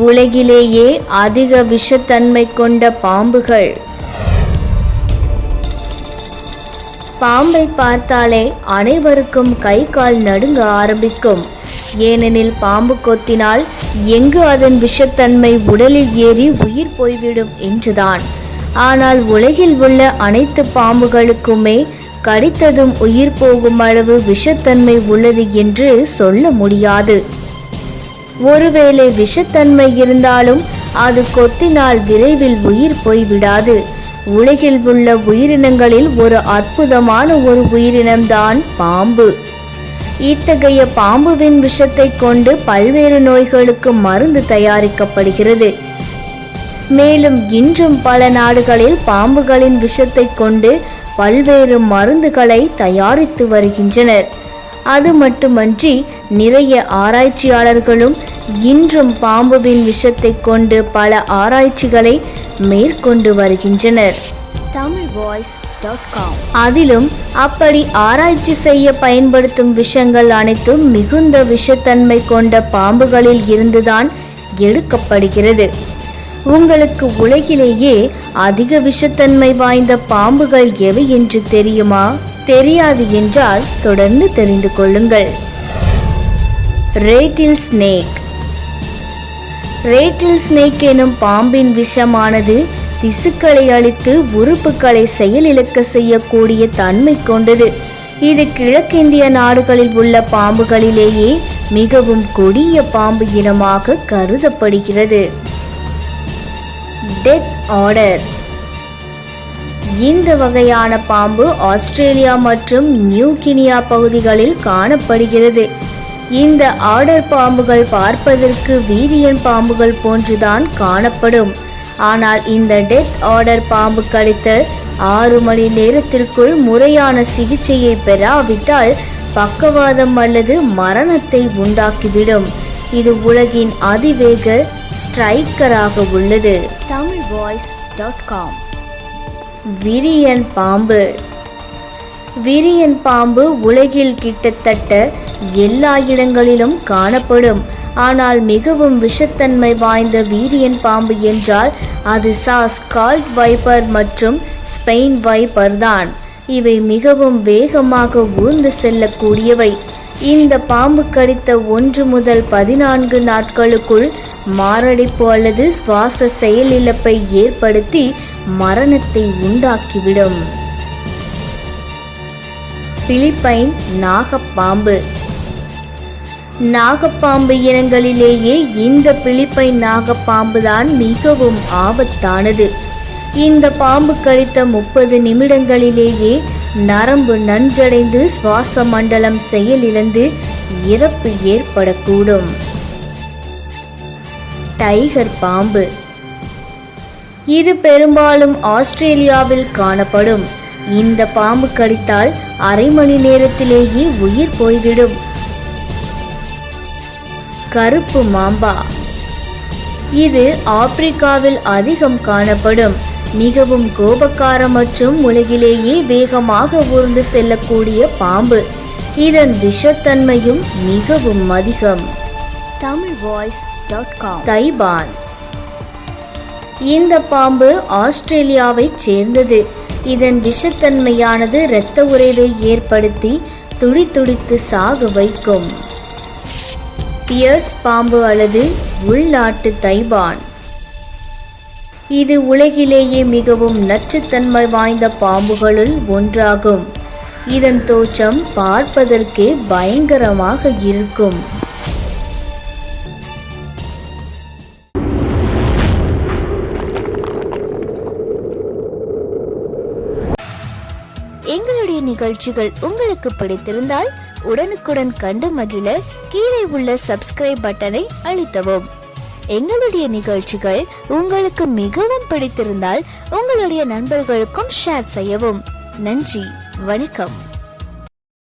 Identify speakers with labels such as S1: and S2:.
S1: உலகிலேயே அதிக விஷத்தன்மை கொண்ட பாம்புகள். பாம்பை பார்த்தாலே அனைவருக்கும் கை கால் நடுங்க ஆரம்பிக்கும். ஏனெனில் பாம்பு கொத்தினால் எங்கு அதன் விஷத்தன்மை உடலில் ஏறி உயிர் போய்விடும் என்றுதான். ஆனால் உலகில் உள்ள அனைத்து பாம்புகளுக்குமே கடித்ததும் உயிர் போகும் அளவு விஷத்தன்மை உள்ளது என்று சொல்ல முடியாது. ஒருவேளை விஷத்தன்மை இருந்தாலும் அது கொத்தினால் விரைவில் உயிர் போய்விடாது. உலகில் உள்ள உயிரினங்களில் ஒரு அற்புதமான ஒரு உயிரினம்தான் பாம்பு. இத்தகைய பாம்புவின் விஷத்தை கொண்டு பல்வேறு நோய்களுக்கு மருந்து தயாரிக்கப்படுகிறது. மேலும் இன்றும் பல நாடுகளில் பாம்புகளின் விஷத்தை கொண்டு பல்வேறு மருந்துகளை தயாரித்து வருகின்றனர். அது மட்டுமன்றி நிறைய ஆராய்ச்சியாளர்களும் இன்றும் பாம்புவின் விஷத்தை கொண்டு பல ஆராய்ச்சிகளை மேற்கொண்டு வருகின்றனர். tamilvoice.com அதிலும் அப்படி ஆராய்ச்சி செய்ய பயன்படுத்தும் விஷங்கள் அனைத்தும் மிகுந்த விஷத்தன்மை கொண்ட பாம்புகளில் இருந்துதான் எடுக்கப்படுகிறது. உங்களுக்கு உலகிலேயே அதிக விஷத்தன்மை வாய்ந்த பாம்புகள் எவை என்று தெரியுமா? தெரியாது என்றால் தொடர்ந்து தெரிந்து கொள்ளுங்கள். ரேட்டில் ஸ்னேக். ரேட்டில் ஸ்னேக் எனும் பாம்பின் விஷமானது திசுக்களை அழித்து உறுப்புகளை செயலிழக்க செய்யக்கூடிய தன்மை கொண்டது. இது கிழக்கிந்திய நாடுகளில் உள்ள பாம்புகளிலேயே மிகவும் கொடிய பாம்பு இனமாக கருதப்படுகிறது. Death order. இந்த வகையான பாம்பு ஆஸ்திரேலியா மற்றும் நியூ கினியா பகுதிகளில் காணப்படுகிறது. இந்த ஆர்டர் பாம்புகள் பார்ப்பதற்கு வீரியன் பாம்புகள் போன்றுதான் காணப்படும். ஆனால் இந்த டெத் ஆர்டர் பாம்பு கடித்த 6 மணி நேரத்திற்குள் முறையான சிகிச்சையை பெறாவிட்டால் பக்கவாதம் அல்லது மரணத்தை உண்டாக்கிவிடும். இது உலகின் அதிவேக ஸ்ட்ரைக்கராக உள்ளது. tamilvoice.com விரியன் பாம்பு. விரியன் பாம்பு உலகில் கிட்டத்தட்ட எல்லா இடங்களிலும் காணப்படும். ஆனால் மிகவும் விஷத்தன்மை வாய்ந்த வீரியன் பாம்பு என்றால் அது ஸ்கால்ட் வைப்பர் மற்றும் ஸ்பெயின் வைப்பர் தான். இவை மிகவும் வேகமாக ஊர்ந்து செல்லக்கூடியவை. இந்த பாம்பு கடித்த 1 முதல் 14 நாட்களுக்குள் மாரடைப்பு அல்லது சுவாச செயலிழப்பை ஏற்படுத்தி மரணத்தை உண்டாக்கிவிடும். பிலிப்பைன் நாகப்பாம்பு. நாகப்பாம்பு இனங்களிலேயே இந்த பிலிப்பைன் நாகப்பாம்பு தான் மிகவும் ஆபத்தானது. இந்த பாம்பு கடித்த 30 நிமிடங்களிலேயே நரம்பு நஞ்சடைந்து சுவாச மண்டலம் செயலிழந்து இறப்பு ஏற்படக்கூடும். டைகர் பாம்பு. இது பெரும்பாலும் ஆஸ்திரேலியாவில் காணப்படும். இந்த பாம்பு கடித்தால் அரை மணி நேரத்திலேயே உயிர் போய்விடும். கருப்பு மாம்பா. இது ஆப்பிரிக்காவில் அதிகம் காணப்படும். மிகவும் கோபக்கார மற்றும் உலகிலேயே வேகமாக ஊர்ந்து செல்லக்கூடிய பாம்பு. இதன் விஷத்தன்மையும் மிகவும் அதிகம். tamilvoice.com தைபான். இந்த பாம்பு ஆஸ்திரேலியாவை சேர்ந்தது. இதன் விஷத்தன்மையானது இரத்த உறைவை ஏற்படுத்தி துடிதுடித்து சாக வைக்கும். பியர்ஸ் பாம்பு அல்லது உள்நாட்டு தைபான். இது உலகிலேயே மிகவும் நச்சுத்தன்மை வாய்ந்த பாம்புகளுள் ஒன்றாகும். இதன் தோற்றம் பார்ப்பதற்கே பயங்கரமாக இருக்கும். எங்களுடைய நிகழ்ச்சிகள் உங்களுக்கு பிடித்திருந்தால் உடனுக்குடன் கண்டு மகிழ கீழே உள்ள சப்ஸ்கிரைப் பட்டனை அழுத்தவும். எங்களுடைய நிகழ்ச்சிகள் உங்களுக்கு மிகவும் பிடித்திருந்தால் உங்களுடைய நண்பர்களுக்கும் ஷேர் செய்யவும். நன்றி, வணக்கம்.